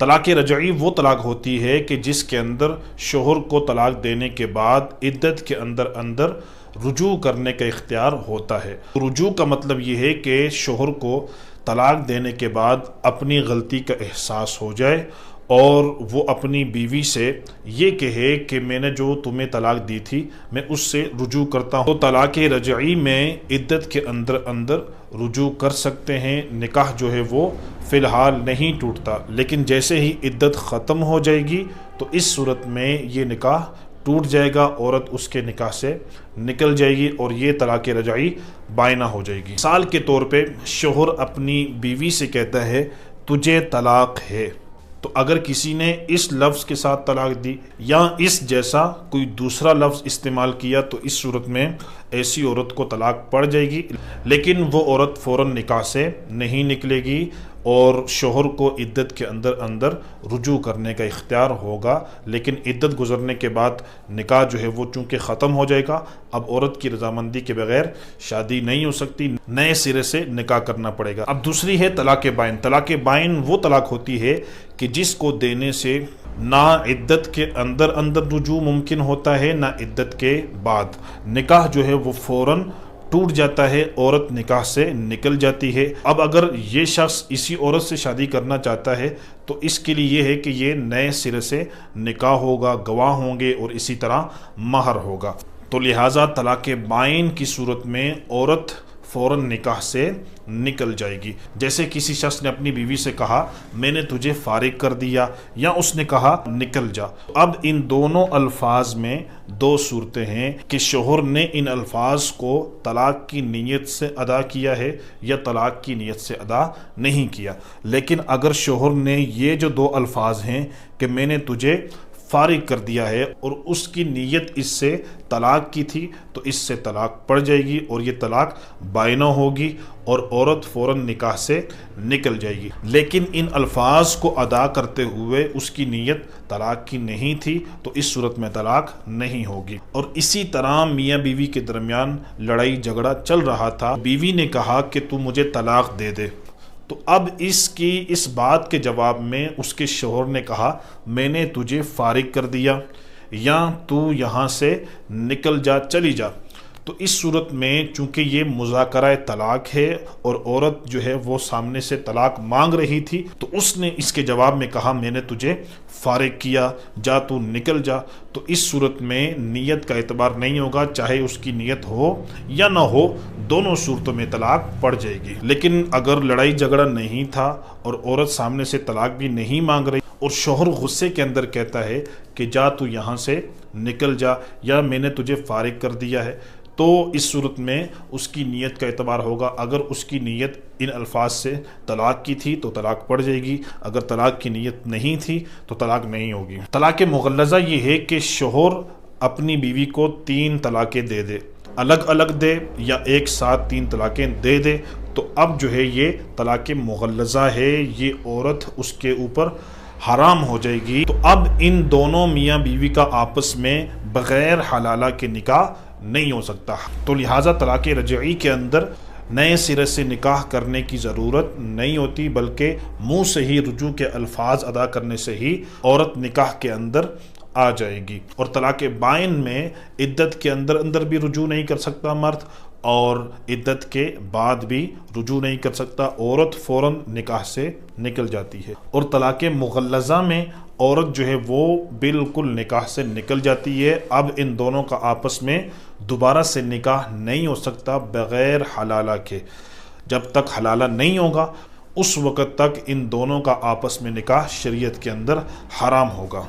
طلاق رجعی وہ طلاق ہوتی ہے کہ جس کے اندر شوہر کو طلاق دینے کے بعد عدت کے اندر رجوع کرنے کا اختیار ہوتا ہے۔ رجوع کا مطلب یہ ہے کہ شوہر کو طلاق دینے کے بعد اپنی غلطی کا احساس ہو جائے اور وہ اپنی بیوی سے یہ کہے کہ میں نے جو تمہیں طلاق دی تھی میں اس سے رجوع کرتا ہوں۔ تو طلاق رجعی میں عدت کے اندر رجوع کر سکتے ہیں، نکاح جو ہے وہ فی الحال نہیں ٹوٹتا، لیکن جیسے ہی عدت ختم ہو جائے گی تو اس صورت میں یہ نکاح ٹوٹ جائے گا، عورت اس کے نکاح سے نکل جائے گی اور یہ طلاق رجعی بائنہ ہو جائے گی۔ مثال کے طور پہ شوہر اپنی بیوی سے کہتا ہے تجھے طلاق ہے، تو اگر کسی نے اس لفظ کے ساتھ طلاق دی یا اس جیسا کوئی دوسرا لفظ استعمال کیا تو اس صورت میں ایسی عورت کو طلاق پڑ جائے گی، لیکن وہ عورت فوراً نکاح سے نہیں نکلے گی اور شوہر کو عدت کے اندر رجوع کرنے کا اختیار ہوگا، لیکن عدت گزرنے کے بعد نکاح جو ہے وہ چونکہ ختم ہو جائے گا، اب عورت کی رضامندی کے بغیر شادی نہیں ہو سکتی، نئے سرے سے نکاح کرنا پڑے گا۔ اب دوسری ہے طلاق بائن۔ طلاق بائن وہ طلاق ہوتی ہے کہ جس کو دینے سے نہ عدت کے اندر رجوع ممکن ہوتا ہے نہ عدت کے بعد، نکاح جو ہے وہ فوراً ٹوٹ جاتا ہے، عورت نکاح سے نکل جاتی ہے۔ اب اگر یہ شخص اسی عورت سے شادی کرنا چاہتا ہے تو اس کے لیے یہ ہے کہ یہ نئے سرے سے نکاح ہوگا، گواہ ہوں گے اور اسی طرح مہر ہوگا۔ تو لہٰذا طلاق بائن کی صورت میں عورت فوراً نکاح سے نکل جائے گی۔ جیسے کسی شخص نے اپنی بیوی سے کہا میں نے تجھے فارغ کر دیا، یا اس نے کہا نکل جا۔ اب ان دونوں الفاظ میں دو صورتیں ہیں کہ شوہر نے ان الفاظ کو طلاق کی نیت سے ادا کیا ہے یا طلاق کی نیت سے ادا نہیں کیا۔ لیکن اگر شوہر نے یہ جو دو الفاظ ہیں کہ میں نے تجھے فارغ کر دیا ہے اور اس کی نیت اس سے طلاق کی تھی تو اس سے طلاق پڑ جائے گی اور یہ طلاق بائنہ ہوگی اور عورت فوراً نکاح سے نکل جائے گی۔ لیکن ان الفاظ کو ادا کرتے ہوئے اس کی نیت طلاق کی نہیں تھی تو اس صورت میں طلاق نہیں ہوگی۔ اور اسی طرح میاں بیوی کے درمیان لڑائی جھگڑا چل رہا تھا، بیوی نے کہا کہ تو مجھے طلاق دے دے، تو اب اس بات کے جواب میں اس کے شوہر نے کہا میں نے تجھے فارغ کر دیا یا تو یہاں سے نکل جا، چلی جا۔ تو اس صورت میں چونکہ یہ مذاکرہ طلاق ہے اور عورت جو ہے وہ سامنے سے طلاق مانگ رہی تھی تو اس نے اس کے جواب میں کہا میں نے تجھے فارغ کیا، جا تو نکل جا۔ تو اس صورت میں نیت کا اعتبار نہیں ہوگا، چاہے اس کی نیت ہو یا نہ ہو، دونوں صورتوں میں طلاق پڑ جائے گی۔ لیکن اگر لڑائی جھگڑا نہیں تھا اور عورت سامنے سے طلاق بھی نہیں مانگ رہی اور شوہر غصے کے اندر کہتا ہے کہ جا تو یہاں سے نکل جا یا میں نے تجھے فارغ کر دیا ہے، تو اس صورت میں اس کی نیت کا اعتبار ہوگا۔ اگر اس کی نیت ان الفاظ سے طلاق کی تھی تو طلاق پڑ جائے گی، اگر طلاق کی نیت نہیں تھی تو طلاق نہیں ہوگی۔ طلاق مغلظہ یہ ہے کہ شوہر اپنی بیوی کو 3 طلاقیں دے دے، الگ الگ دے یا ایک ساتھ 3 طلاقیں دے دے، تو اب جو ہے یہ طلاق مغلظہ ہے، یہ عورت اس کے اوپر حرام ہو جائے گی۔ تو اب ان دونوں میاں بیوی کا آپس میں بغیر حلالہ کے نکاح نہیں ہو سکتا، تو لہٰذا طلاق رجعی کے اندر نئے سرے سے نکاح کرنے کی ضرورت نہیں ہوتی، بلکہ منہ سے ہی رجوع کے الفاظ ادا کرنے سے ہی عورت نکاح کے اندر آ جائے گی۔ اور طلاق بائن میں عدت کے اندر بھی رجوع نہیں کر سکتا مرد اور عدت کے بعد بھی رجوع نہیں کر سکتا، عورت فوراً نکاح سے نکل جاتی ہے۔ اور طلاق مغلظہ میں عورت جو ہے وہ بالکل نکاح سے نکل جاتی ہے، اب ان دونوں کا آپس میں دوبارہ سے نکاح نہیں ہو سکتا بغیر حلالہ کے۔ جب تک حلالہ نہیں ہوگا اس وقت تک ان دونوں کا آپس میں نکاح شریعت کے اندر حرام ہوگا۔